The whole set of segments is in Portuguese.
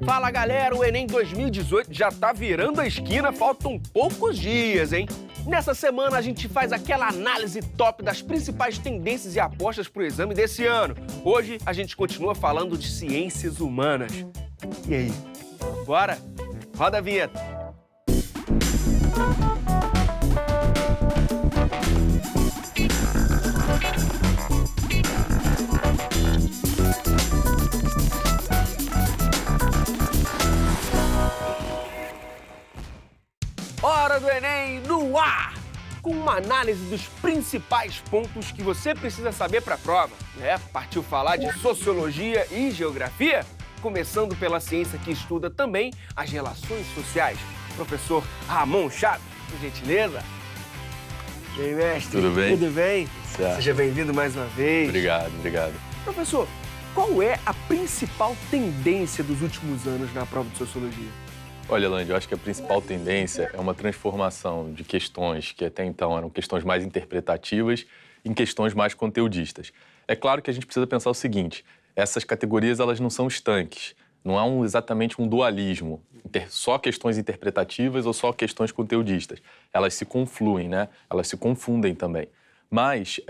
Fala galera, o Enem 2018 já tá virando a esquina, faltam poucos dias, hein? Nessa semana a gente faz aquela análise top das principais tendências e apostas pro exame desse ano. Hoje a gente continua falando de ciências humanas. E aí, bora? Roda a vinheta. Hora do Enem no ar! Com uma análise dos principais pontos que você precisa saber para a prova. Partiu falar de sociologia e geografia? Começando pela ciência que estuda também as relações sociais. Professor Ramon Chaves, por gentileza. E aí, mestre? Tudo bem? Tudo bem? Certo. Seja bem-vindo mais uma vez. Obrigado. Professor, qual é a principal tendência dos últimos anos na prova de sociologia? Olha, Landi, eu acho que a principal tendência é uma transformação de questões que até então eram questões mais interpretativas em questões mais conteudistas. É claro que a gente precisa pensar o seguinte, essas categorias elas não são estanques, não há exatamente um dualismo, só questões interpretativas ou só questões conteudistas. Elas se confluem, né? Elas se confundem também. Mas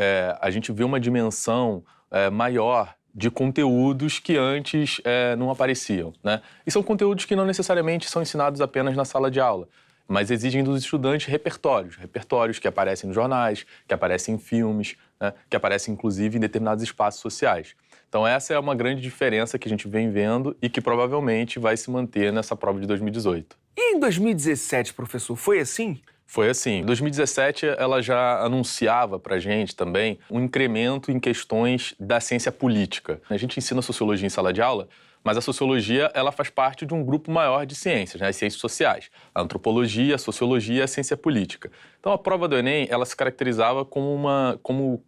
a gente vê uma dimensão maior de conteúdos que antes não apareciam, né? E são conteúdos que não necessariamente são ensinados apenas na sala de aula, mas exigem dos estudantes repertórios que aparecem nos jornais, que aparecem em filmes, né? Que aparecem inclusive em determinados espaços sociais. Então essa é uma grande diferença que a gente vem vendo e que provavelmente vai se manter nessa prova de 2018. E em 2017, professor, foi assim? Foi assim. Em 2017, ela já anunciava pra gente também um incremento em questões da ciência política. A gente ensina sociologia em sala de aula, mas a sociologia ela faz parte de um grupo maior de ciências, né? As ciências sociais. A antropologia, a sociologia e a ciência política. Então, a prova do Enem, ela se caracterizava com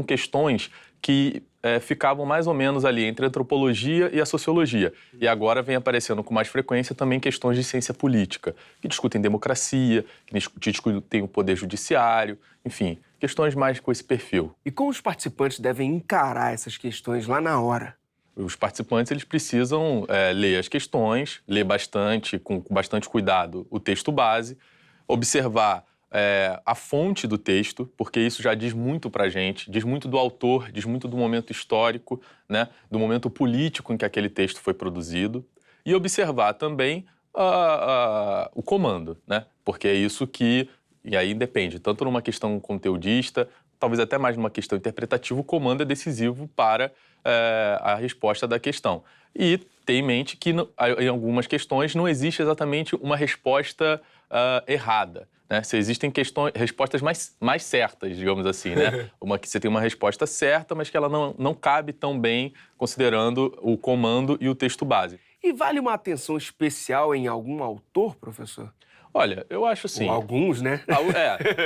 questões que ficavam mais ou menos ali entre a antropologia e a sociologia. E agora vem aparecendo com mais frequência também questões de ciência política, que discutem democracia, que discutem o poder judiciário, enfim, questões mais com esse perfil. E como os participantes devem encarar essas questões lá na hora? Os participantes eles precisam ler as questões, ler bastante, com bastante cuidado, o texto base, observar a fonte do texto, porque isso já diz muito pra gente, diz muito do autor, diz muito do momento histórico, né, do momento político em que aquele texto foi produzido, e observar também o comando, né, porque é isso que, e aí depende, tanto numa questão conteudista, talvez até mais numa questão interpretativa, o comando é decisivo para a resposta da questão. E tem em mente que em algumas questões não existe exatamente uma resposta errada, né? Se existem respostas mais certas, digamos assim, né? Uma que você tem uma resposta certa, mas que ela não cabe tão bem considerando o comando e o texto base. E vale uma atenção especial em algum autor, professor? Olha, eu acho assim... Ou alguns, né?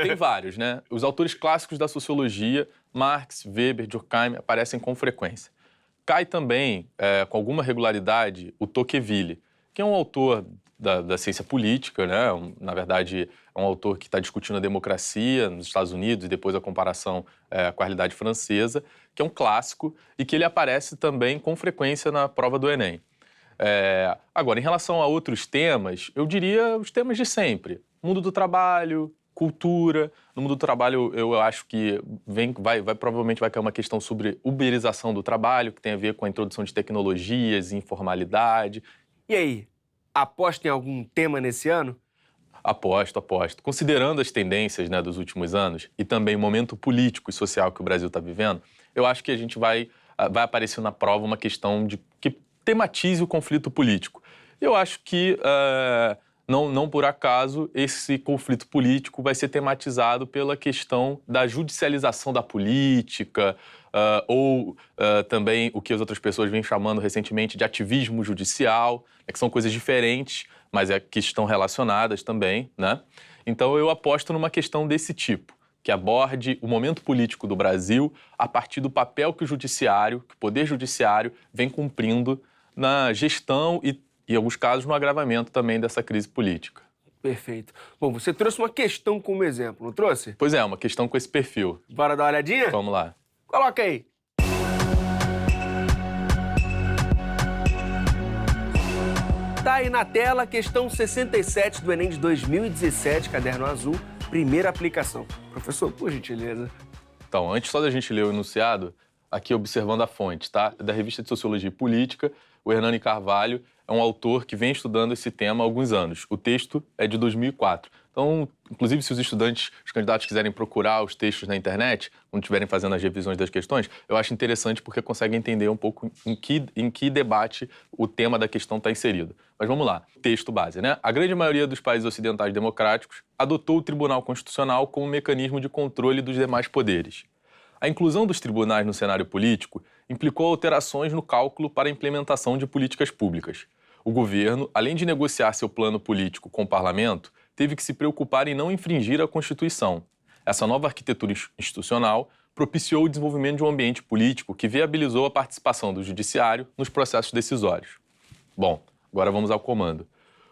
Tem vários, né? Os autores clássicos da sociologia, Marx, Weber, Durkheim, aparecem com frequência. Cai também, com alguma regularidade, o Tocqueville, que é um autor da ciência política, né? Na verdade, é um autor que está discutindo a democracia nos Estados Unidos e depois a comparação com a realidade francesa, que é um clássico e que ele aparece também com frequência na prova do Enem. Agora, em relação a outros temas, eu diria os temas de sempre. Mundo do trabalho, cultura. No mundo do trabalho, eu acho que provavelmente vai cair uma questão sobre uberização do trabalho, que tem a ver com a introdução de tecnologias, informalidade. E aí, aposta em algum tema nesse ano? Aposto. Considerando as tendências, né, dos últimos anos e também o momento político e social que o Brasil está vivendo, eu acho que a gente vai aparecer na prova uma questão que tematize o conflito político. Eu acho que, não por acaso, esse conflito político vai ser tematizado pela questão da judicialização da política, ou também o que as outras pessoas vêm chamando recentemente de ativismo judicial, que são coisas diferentes, mas que estão relacionadas também, né? Então eu aposto numa questão desse tipo, que aborde o momento político do Brasil a partir do papel que o Poder Judiciário vem cumprindo na gestão e, em alguns casos, no agravamento também dessa crise política. Perfeito. Bom, você trouxe uma questão como exemplo, não trouxe? Pois é, uma questão com esse perfil. Bora dar uma olhadinha? Vamos lá. Coloca aí. Tá aí na tela a questão 67 do Enem de 2017, caderno azul, primeira aplicação. Professor, por gentileza. Então, antes só da gente ler o enunciado, aqui observando a fonte, tá? Da Revista de Sociologia e Política, o Hernani Carvalho é um autor que vem estudando esse tema há alguns anos. O texto é de 2004. Então, inclusive, se os estudantes, os candidatos quiserem procurar os textos na internet, quando estiverem fazendo as revisões das questões, eu acho interessante porque conseguem entender um pouco em que debate o tema da questão está inserido. Mas vamos lá, texto base, né? A grande maioria dos países ocidentais democráticos adotou o Tribunal Constitucional como mecanismo de controle dos demais poderes. A inclusão dos tribunais no cenário político implicou alterações no cálculo para a implementação de políticas públicas. O governo, além de negociar seu plano político com o parlamento, teve que se preocupar em não infringir a Constituição. Essa nova arquitetura institucional propiciou o desenvolvimento de um ambiente político que viabilizou a participação do judiciário nos processos decisórios. Bom, agora vamos ao comando.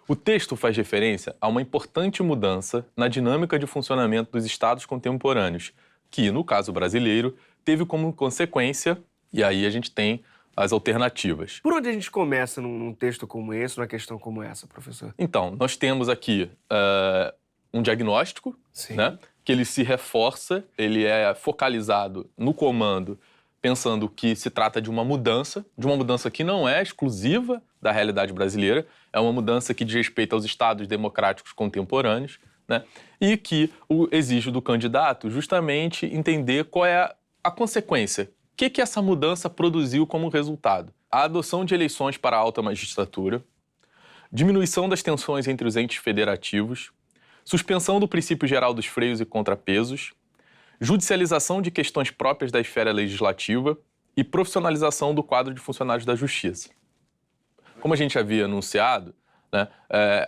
O texto faz referência a uma importante mudança na dinâmica de funcionamento dos estados contemporâneos, que, no caso brasileiro, teve como consequência, e aí a gente tem as alternativas. Por onde a gente começa num texto como esse, numa questão como essa, professor? Então, nós temos aqui um diagnóstico, né, que ele se reforça, ele é focalizado no comando, pensando que se trata de uma mudança que não é exclusiva da realidade brasileira, é uma mudança que diz respeito aos estados democráticos contemporâneos, né, e que exige do candidato justamente entender qual é a consequência. O que essa mudança produziu como resultado? A adoção de eleições para a alta magistratura, diminuição das tensões entre os entes federativos, suspensão do princípio geral dos freios e contrapesos, judicialização de questões próprias da esfera legislativa e profissionalização do quadro de funcionários da Justiça. Como a gente havia anunciado, né,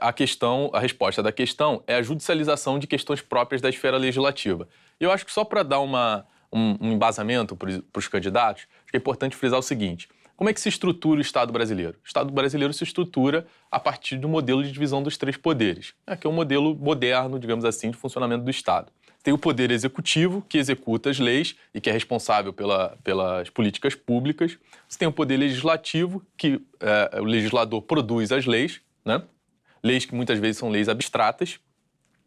a resposta da questão é a judicialização de questões próprias da esfera legislativa. E eu acho que só para dar um embasamento para os candidatos, acho que é importante frisar o seguinte: como é que se estrutura o Estado brasileiro? O Estado brasileiro se estrutura a partir do modelo de divisão dos três poderes, que é um modelo moderno, digamos assim, de funcionamento do Estado. Tem o poder executivo, que executa as leis e que é responsável pelas políticas públicas. Você tem o poder legislativo, que o legislador produz as leis, né? Leis que muitas vezes são leis abstratas,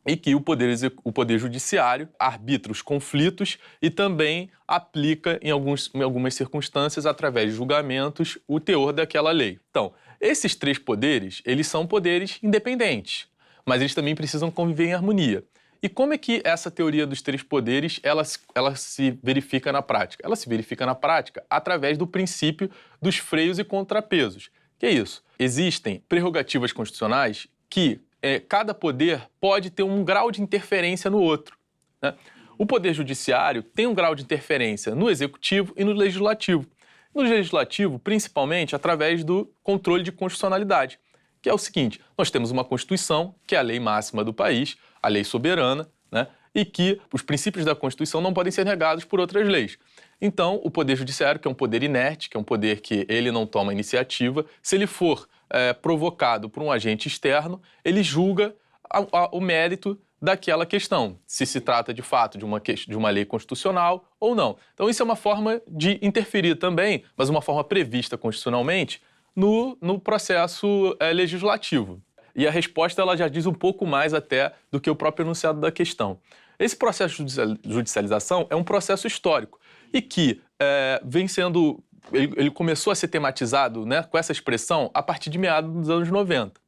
e que o poder judiciário arbitra os conflitos e também aplica, em algumas circunstâncias, através de julgamentos, o teor daquela lei. Então, esses três poderes, eles são poderes independentes, mas eles também precisam conviver em harmonia. E como é que essa teoria dos três poderes, ela se verifica na prática? Ela se verifica na prática através do princípio dos freios e contrapesos. Que é isso? Existem prerrogativas constitucionais que cada poder pode ter um grau de interferência no outro, né? O poder judiciário tem um grau de interferência no executivo e no legislativo. No legislativo, principalmente, através do controle de constitucionalidade, que é o seguinte: nós temos uma Constituição, que é a lei máxima do país, a lei soberana, né? E que os princípios da Constituição não podem ser negados por outras leis. Então, o poder judiciário, que é um poder inerte, que é um poder que ele não toma iniciativa, se ele for provocado por um agente externo, ele julga o mérito daquela questão, se se trata de fato de uma lei constitucional ou não. Então isso é uma forma de interferir também, mas uma forma prevista constitucionalmente no processo legislativo. E a resposta ela já diz um pouco mais até do que o próprio enunciado da questão. Esse processo de judicialização é um processo histórico e que vem sendo... Ele começou a ser tematizado, né, com essa expressão a partir de meados dos anos 90.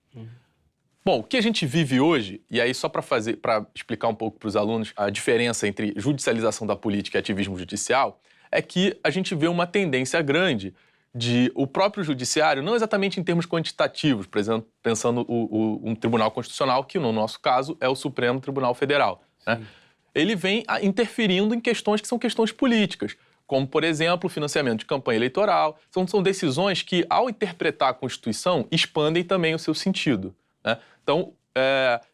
Bom, o que a gente vive hoje, e aí só para explicar um pouco para os alunos a diferença entre judicialização da política e ativismo judicial, é que a gente vê uma tendência grande de o próprio judiciário, não exatamente em termos quantitativos, por exemplo, pensando um tribunal constitucional, que no nosso caso é o Supremo Tribunal Federal, né? Ele vem interferindo em questões que são questões políticas, como, por exemplo, o financiamento de campanha eleitoral. São decisões que, ao interpretar a Constituição, expandem também o seu sentido, né? Então,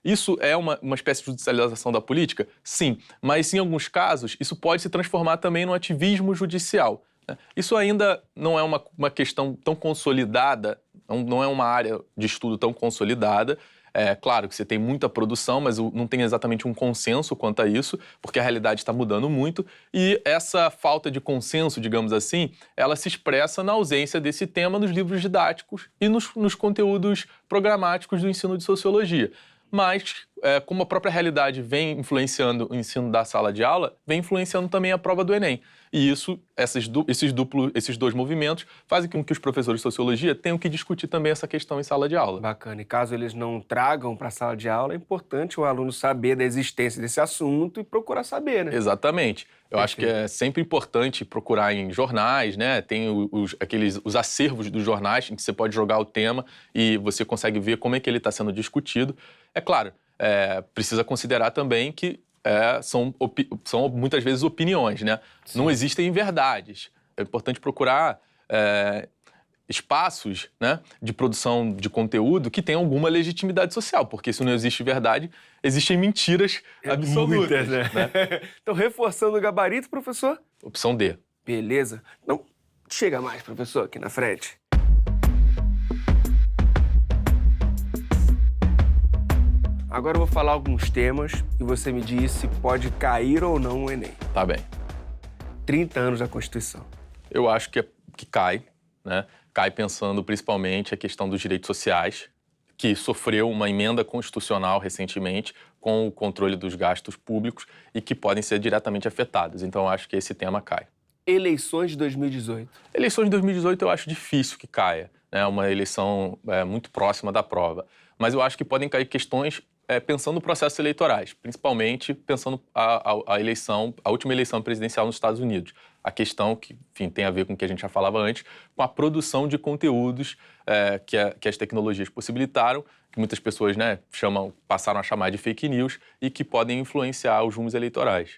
isso é uma espécie de judicialização da política? Sim, mas em alguns casos isso pode se transformar também no ativismo judicial, né? Isso ainda não é uma questão tão consolidada, não é uma área de estudo tão consolidada, É claro que você tem muita produção, mas não tem exatamente um consenso quanto a isso, porque a realidade está mudando muito. E essa falta de consenso, digamos assim, ela se expressa na ausência desse tema nos livros didáticos e nos conteúdos programáticos do ensino de sociologia. Mas, como a própria realidade vem influenciando o ensino da sala de aula, vem influenciando também a prova do Enem. E isso, esses dois movimentos fazem com que os professores de sociologia tenham que discutir também essa questão em sala de aula. Bacana. E caso eles não tragam para a sala de aula, é importante o aluno saber da existência desse assunto e procurar saber, né? Exatamente. Eu acho que é sempre importante procurar em jornais, né? Tem os acervos dos jornais em que você pode jogar o tema e você consegue ver como é que ele está sendo discutido. É claro, precisa considerar também que são muitas vezes opiniões, né? Sim. Não existem verdades. É importante procurar espaços, né, de produção de conteúdo que tenham alguma legitimidade social, porque se não existe verdade, existem mentiras absolutas. Muitas, né? Então, reforçando o gabarito, professor? Opção D. Beleza. Não, chega mais, professor, aqui na frente. Agora eu vou falar alguns temas e você me diz se pode cair ou não o Enem. Tá bem. 30 anos da Constituição. Eu acho que cai, né? Cai pensando principalmente a questão dos direitos sociais, que sofreu uma emenda constitucional recentemente com o controle dos gastos públicos e que podem ser diretamente afetados. Então, eu acho que esse tema cai. Eleições de 2018. Eleições de 2018 eu acho difícil que caia, né? Uma eleição muito próxima da prova. Mas eu acho que podem cair questões pensando em processos eleitorais, principalmente pensando a última eleição presidencial nos Estados Unidos. A questão que, enfim, tem a ver com o que a gente já falava antes, com a produção de conteúdos que as tecnologias possibilitaram, que muitas pessoas, né, passaram a chamar de fake news e que podem influenciar os rumos eleitorais.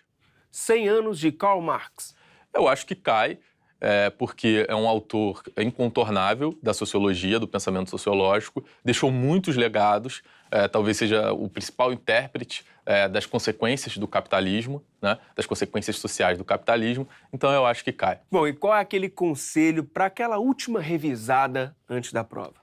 100 anos de Karl Marx. Eu acho que cai, porque é um autor incontornável da sociologia, do pensamento sociológico, deixou muitos legados, talvez seja o principal intérprete das consequências do capitalismo, né, das consequências sociais do capitalismo, então eu acho que cai. Bom, e qual é aquele conselho para aquela última revisada antes da prova?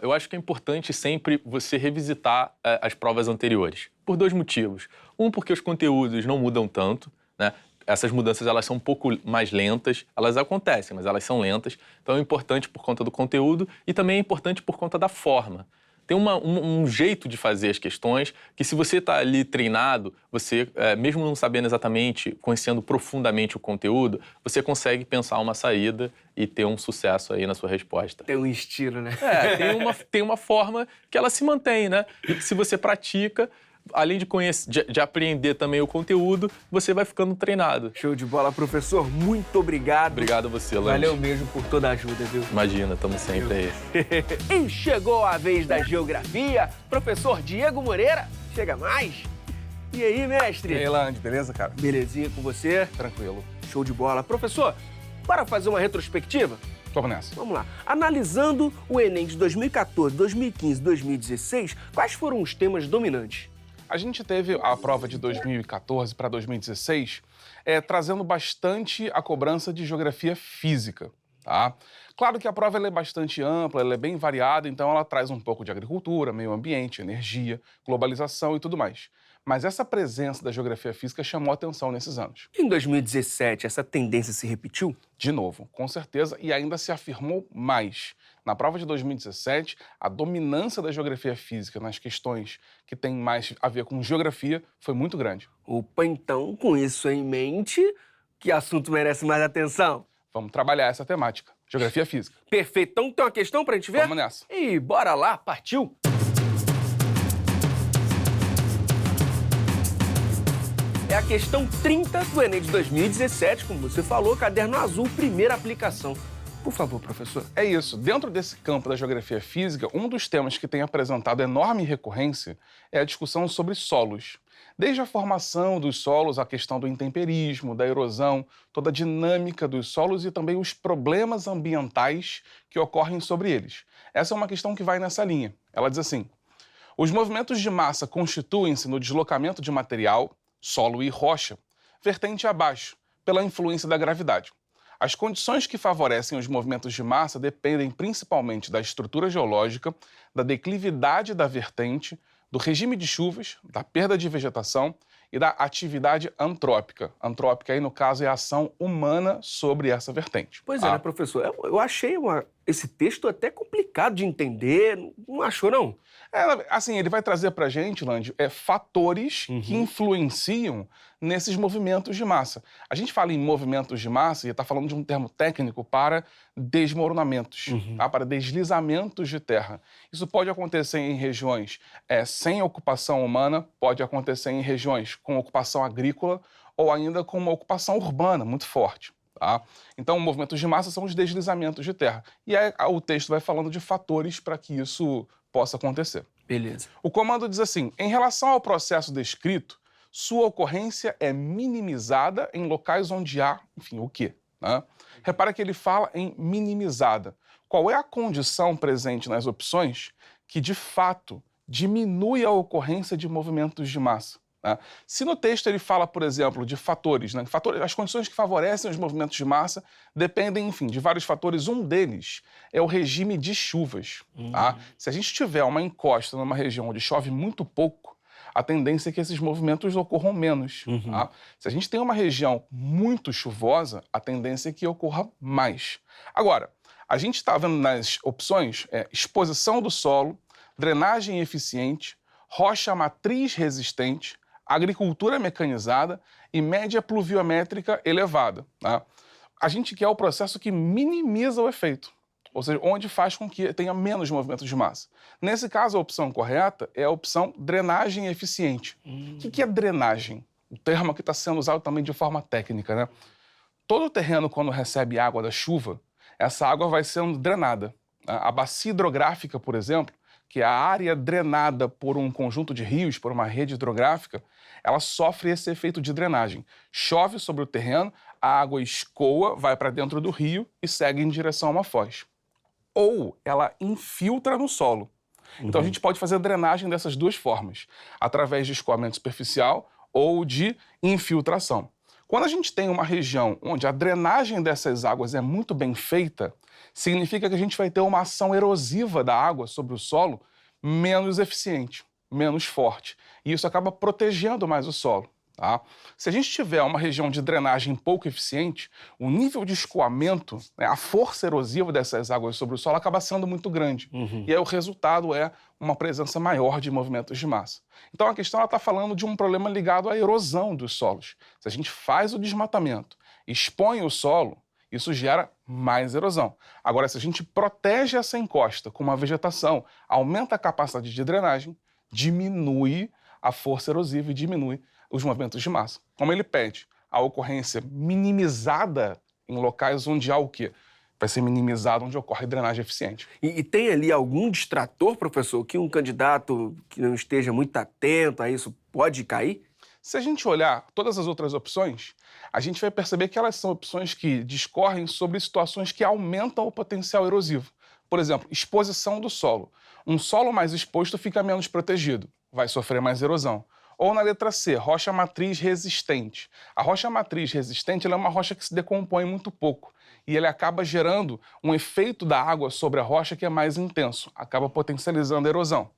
Eu acho que é importante sempre você revisitar as provas anteriores, por dois motivos. Um, porque os conteúdos não mudam tanto, né? Essas mudanças elas são um pouco mais lentas, elas acontecem, mas elas são lentas. Então é importante por conta do conteúdo e também é importante por conta da forma. Tem um jeito de fazer as questões que, se você está ali treinado, você, mesmo não sabendo exatamente, conhecendo profundamente o conteúdo, você consegue pensar uma saída e ter um sucesso aí na sua resposta. Tem um estilo, né? Tem uma forma que ela se mantém, né? E que, se você pratica, além de de aprender também o conteúdo, você vai ficando treinado. Show de bola, professor. Muito obrigado. Obrigado a você, Lange. Valeu mesmo por toda a ajuda, viu? Imagina, estamos sempre aí. E chegou a vez da geografia. Professor Diego Moreira, chega mais. E aí, mestre? E aí, Lange, beleza, cara? Belezinha com você? Tranquilo. Show de bola. Professor, bora fazer uma retrospectiva? Vamos nessa. Vamos lá. Analisando o Enem de 2014, 2015 e 2016, quais foram os temas dominantes? A gente teve a prova de 2014 para 2016 trazendo bastante a cobrança de geografia física, tá? Claro que a prova ela é bastante ampla, ela é bem variada, então ela traz um pouco de agricultura, meio ambiente, energia, globalização e tudo mais. Mas essa presença da geografia física chamou a atenção nesses anos. Em 2017, essa tendência se repetiu? De novo, com certeza, e ainda se afirmou mais. Na prova de 2017, a dominância da geografia física nas questões que têm mais a ver com geografia foi muito grande. Opa, então, com isso em mente, que assunto merece mais atenção? Vamos trabalhar essa temática, geografia física. Perfeito. Então, tem uma questão pra gente ver? Vamos nessa. E bora lá, partiu! É a questão 30 do Enem de 2017, como você falou, caderno azul, primeira aplicação. Por favor, professor. É isso. Dentro desse campo da geografia física, um dos temas que tem apresentado enorme recorrência é a discussão sobre solos. Desde a formação dos solos, a questão do intemperismo, da erosão, toda a dinâmica dos solos e também os problemas ambientais que ocorrem sobre eles. Essa é uma questão que vai nessa linha. Ela diz assim: os movimentos de massa constituem-se no deslocamento de material, solo e rocha, vertente abaixo, pela influência da gravidade. As condições que favorecem os movimentos de massa dependem principalmente da estrutura geológica, da declividade da vertente, do regime de chuvas, da perda de vegetação e da atividade antrópica. Antrópica aí, no caso, é a ação humana sobre essa vertente. Pois é, né, professor? Eu achei esse texto até complicado de entender, não achou, não? Assim, ele vai trazer para a gente, Landi, fatores que influenciam nesses movimentos de massa. A gente fala em movimentos de massa e está falando de um termo técnico para desmoronamentos, tá? Para deslizamentos de terra. Isso pode acontecer em regiões sem ocupação humana, pode acontecer em regiões com ocupação agrícola ou ainda com uma ocupação urbana muito forte. Tá? Então, movimentos de massa são os deslizamentos de terra. E aí, o texto vai falando de fatores para que isso possa acontecer. Beleza. O comando diz assim: em relação ao processo descrito, sua ocorrência é minimizada em locais onde há, enfim, o quê? Né? Repara que ele fala em minimizada. Qual é a condição presente nas opções que, de fato, diminui a ocorrência de movimentos de massa? Né? Se no texto ele fala, por exemplo, de fatores, né? As condições que favorecem os movimentos de massa dependem, enfim, de vários fatores. Um deles é o regime de chuvas. Tá? Se a gente tiver uma encosta numa região onde chove muito pouco, a tendência é que esses movimentos ocorram menos. Tá? Se a gente tem uma região muito chuvosa, a tendência é que ocorra mais. Agora, a gente está vendo nas opções exposição do solo, drenagem eficiente, rocha matriz resistente, agricultura mecanizada e média pluviométrica elevada. Tá? A gente quer o processo que minimiza o efeito, ou seja, onde faz com que tenha menos movimentos de massa. Nesse caso, a opção correta é a opção drenagem eficiente. O que é drenagem? O termo que está sendo usado também de forma técnica, né? Todo o terreno, quando recebe água da chuva, essa água vai sendo drenada. A bacia hidrográfica, por exemplo, que é a área drenada por um conjunto de rios, por uma rede hidrográfica, ela sofre esse efeito de drenagem. Chove sobre o terreno, a água escoa, vai para dentro do rio e segue em direção a uma foz. Ou ela infiltra no solo. Então a gente pode fazer drenagem dessas duas formas, através de escoamento superficial ou de infiltração. Quando a gente tem uma região onde a drenagem dessas águas é muito bem feita, significa que a gente vai ter uma ação erosiva da água sobre o solo menos eficiente, menos forte. E isso acaba protegendo mais o solo. Tá? Se a gente tiver uma região de drenagem pouco eficiente, o nível de escoamento, né, a força erosiva dessas águas sobre o solo acaba sendo muito grande. E aí o resultado é uma presença maior de movimentos de massa. Então a questão está falando de um problema ligado à erosão dos solos. Se a gente faz o desmatamento, expõe o solo, isso gera mais erosão. Agora, se a gente protege essa encosta com uma vegetação, aumenta a capacidade de drenagem, diminui a força erosiva e diminui os movimentos de massa. Como ele pede, a ocorrência minimizada em locais onde há o quê? Vai ser minimizado onde ocorre drenagem eficiente. E tem ali algum distrator, professor, que um candidato que não esteja muito atento a isso pode cair? Se a gente olhar todas as outras opções, a gente vai perceber que elas são opções que discorrem sobre situações que aumentam o potencial erosivo. Por exemplo, exposição do solo. Um solo mais exposto fica menos protegido, vai sofrer mais erosão. Ou na letra C, rocha matriz resistente. A rocha matriz resistente ela é uma rocha que se decompõe muito pouco e ele acaba gerando um efeito da água sobre a rocha que é mais intenso, acaba potencializando a erosão.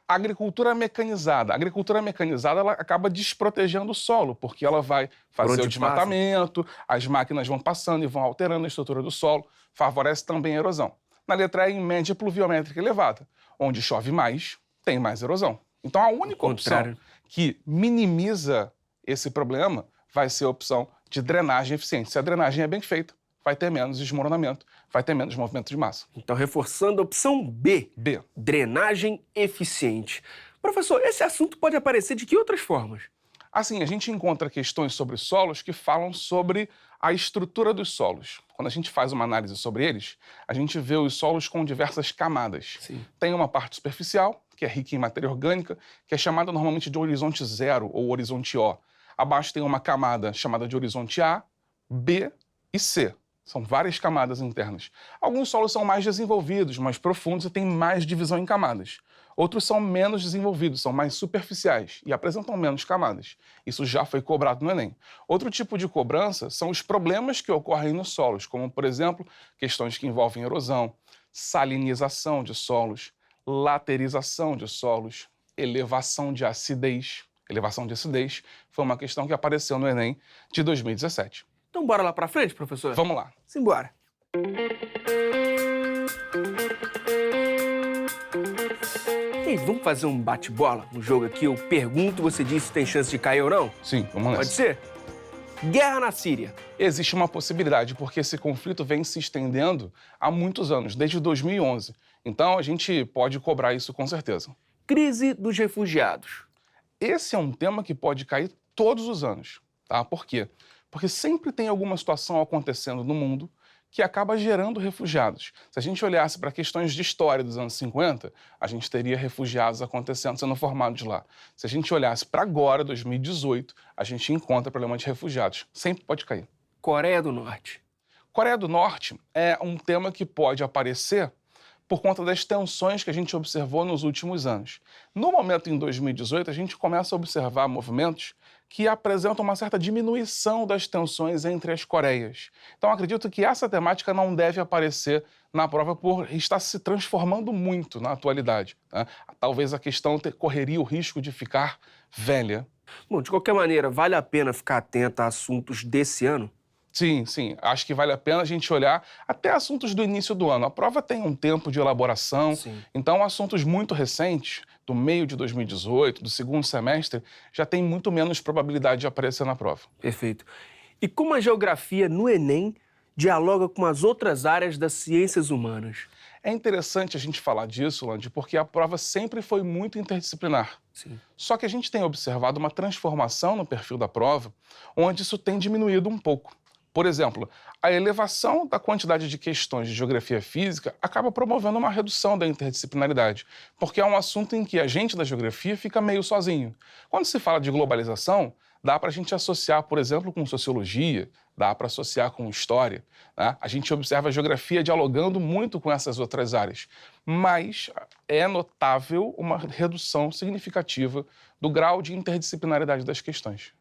A agricultura mecanizada. A agricultura mecanizada ela acaba desprotegendo o solo, porque ela vai fazer o desmatamento, as máquinas vão passando e vão alterando a estrutura do solo, favorece também a erosão. Na letra E, em média pluviométrica elevada, onde chove mais, tem mais erosão. Então a única opção que minimiza esse problema vai ser a opção de drenagem eficiente. Se a drenagem é bem feita, vai ter menos desmoronamento, vai ter menos movimento de massa. Então, reforçando a opção B. Drenagem eficiente. Professor, esse assunto pode aparecer de que outras formas? Assim, a gente encontra questões sobre solos que falam sobre a estrutura dos solos. Quando a gente faz uma análise sobre eles, a gente vê os solos com diversas camadas. Tem uma parte superficial, que é rica em matéria orgânica, que é chamada normalmente de horizonte zero ou horizonte O. Abaixo tem uma camada chamada de horizonte A, B e C. São várias camadas internas. Alguns solos são mais desenvolvidos, mais profundos e têm mais divisão em camadas. Outros são menos desenvolvidos, são mais superficiais e apresentam menos camadas. Isso já foi cobrado no Enem. Outro tipo de cobrança são os problemas que ocorrem nos solos, como, por exemplo, questões que envolvem erosão, salinização de solos, laterização de solos, elevação de acidez. Elevação de acidez foi uma questão que apareceu no Enem de 2017. Então bora lá pra frente, professor? Vamos lá. Simbora. E aí, vamos fazer um bate-bola no jogo aqui? Eu pergunto, você diz se tem chance de cair ou não? Sim, vamos nessa. Pode ser? Guerra na Síria. Existe uma possibilidade, porque esse conflito vem se estendendo há muitos anos, desde 2011. Então, a gente pode cobrar isso com certeza. Crise dos refugiados. Esse é um tema que pode cair todos os anos, tá? Por quê? Porque sempre tem alguma situação acontecendo no mundo que acaba gerando refugiados. Se a gente olhasse para questões de história dos anos 50, a gente teria refugiados acontecendo, sendo formados lá. Se a gente olhasse para agora, 2018, a gente encontra problema de refugiados. Sempre pode cair. Coreia do Norte. Coreia do Norte é um tema que pode aparecer por conta das tensões que a gente observou nos últimos anos. No momento, em 2018, a gente começa a observar movimentos que apresentam uma certa diminuição das tensões entre as Coreias. Então, acredito que essa temática não deve aparecer na prova por estar se transformando muito na atualidade, né? Talvez a questão correria o risco de ficar velha. Bom, de qualquer maneira, vale a pena ficar atento a assuntos desse ano? Sim, sim. Acho que vale a pena a gente olhar até assuntos do início do ano. A prova tem um tempo de elaboração, Sim. então assuntos muito recentes, do meio de 2018, do segundo semestre, já tem muito menos probabilidade de aparecer na prova. Perfeito. E como a geografia no Enem dialoga com as outras áreas das ciências humanas? É interessante a gente falar disso, Landy, porque a prova sempre foi muito interdisciplinar. Sim. Só que a gente tem observado uma transformação no perfil da prova, onde isso tem diminuído um pouco. Por exemplo, a elevação da quantidade de questões de geografia física acaba promovendo uma redução da interdisciplinaridade, porque é um assunto em que a gente da geografia fica meio sozinho. Quando se fala de globalização, dá para a gente associar, por exemplo, com sociologia, dá para associar com história, né? A gente observa a geografia dialogando muito com essas outras áreas, mas é notável uma redução significativa do grau de interdisciplinaridade das questões.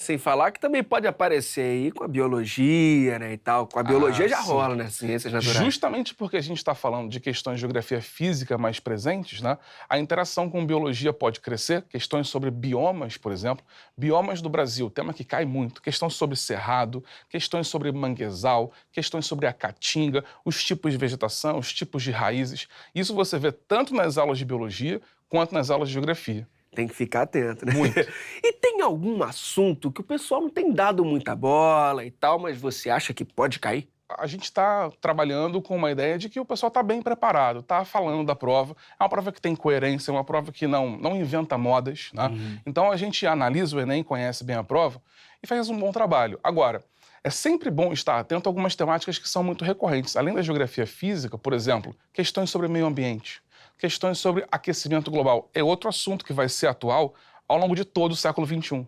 Sem falar que também pode aparecer aí com a biologia, né, e tal. Com a biologia já sim. rola, né, ciências naturais. Justamente porque a gente está falando de questões de geografia física mais presentes, né? A interação com biologia pode crescer, questões sobre biomas, por exemplo. Biomas do Brasil, tema que cai muito. Questões sobre cerrado, questões sobre manguezal, questões sobre a caatinga, os tipos de vegetação, os tipos de raízes. Isso você vê tanto nas aulas de biologia quanto nas aulas de geografia. Tem que ficar atento, né? Muito. E tem algum assunto que o pessoal não tem dado muita bola e tal, mas você acha que pode cair? A gente está trabalhando com uma ideia de que o pessoal está bem preparado, está falando da prova. É uma prova que tem coerência, é uma prova que não inventa modas, né? Então a gente analisa o Enem, conhece bem a prova e faz um bom trabalho. Agora, é sempre bom estar atento a algumas temáticas que são muito recorrentes. Além da geografia física, por exemplo, questões sobre meio ambiente, questões sobre aquecimento global. É outro assunto que vai ser atual ao longo de todo o século XXI.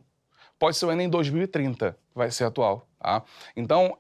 Pode ser o Enem 2030, vai ser atual. Tá? Então,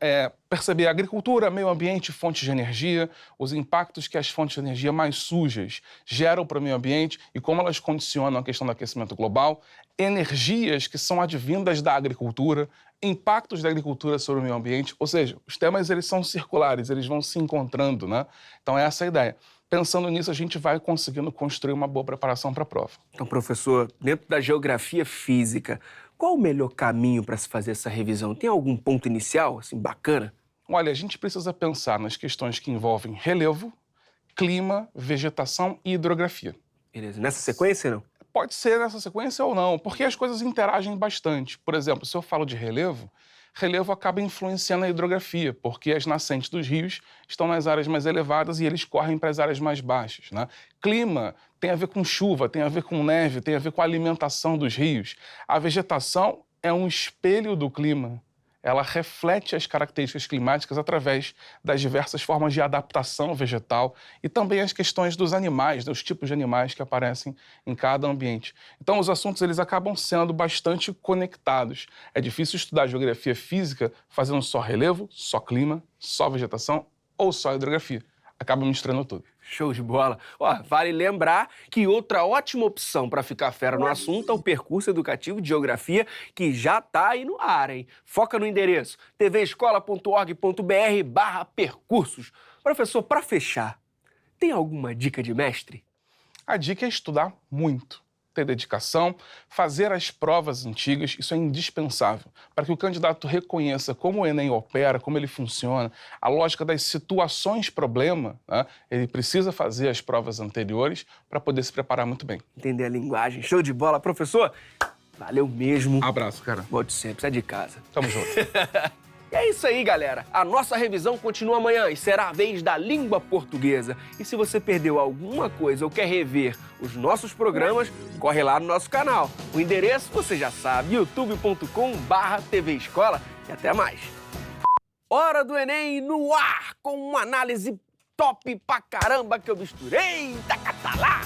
perceber agricultura, meio ambiente, fontes de energia, os impactos que as fontes de energia mais sujas geram para o meio ambiente e como elas condicionam a questão do aquecimento global, energias que são advindas da agricultura, impactos da agricultura sobre o meio ambiente, ou seja, os temas eles são circulares, eles vão se encontrando, né? Então, essa é a ideia. Pensando nisso, a gente vai conseguindo construir uma boa preparação para a prova. Então, professor, dentro da geografia física, qual o melhor caminho para se fazer essa revisão? Tem algum ponto inicial, assim, bacana? Olha, a gente precisa pensar nas questões que envolvem relevo, clima, vegetação e hidrografia. Beleza. Nessa sequência, não? Pode ser nessa sequência ou não, porque as coisas interagem bastante. Por exemplo, se eu falo de relevo, relevo acaba influenciando a hidrografia, porque as nascentes dos rios estão nas áreas mais elevadas e eles correm para as áreas mais baixas, né? Clima tem a ver com chuva, tem a ver com neve, tem a ver com a alimentação dos rios. A vegetação é um espelho do clima. Ela reflete as características climáticas através das diversas formas de adaptação vegetal e também as questões dos animais, dos tipos de animais que aparecem em cada ambiente. Então, os assuntos eles acabam sendo bastante conectados. É difícil estudar geografia física fazendo só relevo, só clima, só vegetação ou só hidrografia. acaba misturando tudo. Show de bola. Ó, vale lembrar que outra ótima opção para ficar fera no assunto é o percurso educativo de geografia, que já tá aí no ar, hein? Foca no endereço tvescola.org.br/percursos. Professor, para fechar, tem alguma dica de mestre? A dica é estudar muito, ter dedicação, fazer as provas antigas, isso é indispensável, para que o candidato reconheça como o Enem opera, como ele funciona, a lógica das situações problema, né? Ele precisa fazer as provas anteriores para poder se preparar muito bem. Entender a linguagem. Show de bola. Professor, valeu mesmo. Abraço, cara. Volte sempre, você é de casa. Tamo junto. E é isso aí, galera. A nossa revisão continua amanhã e será a vez da língua portuguesa. E se você perdeu alguma coisa ou quer rever os nossos programas, corre lá no nosso canal. O endereço você já sabe, youtube.com/TV Escola. E até mais. Hora do Enem no ar, com uma análise top pra caramba que eu misturei. Taca tá lá.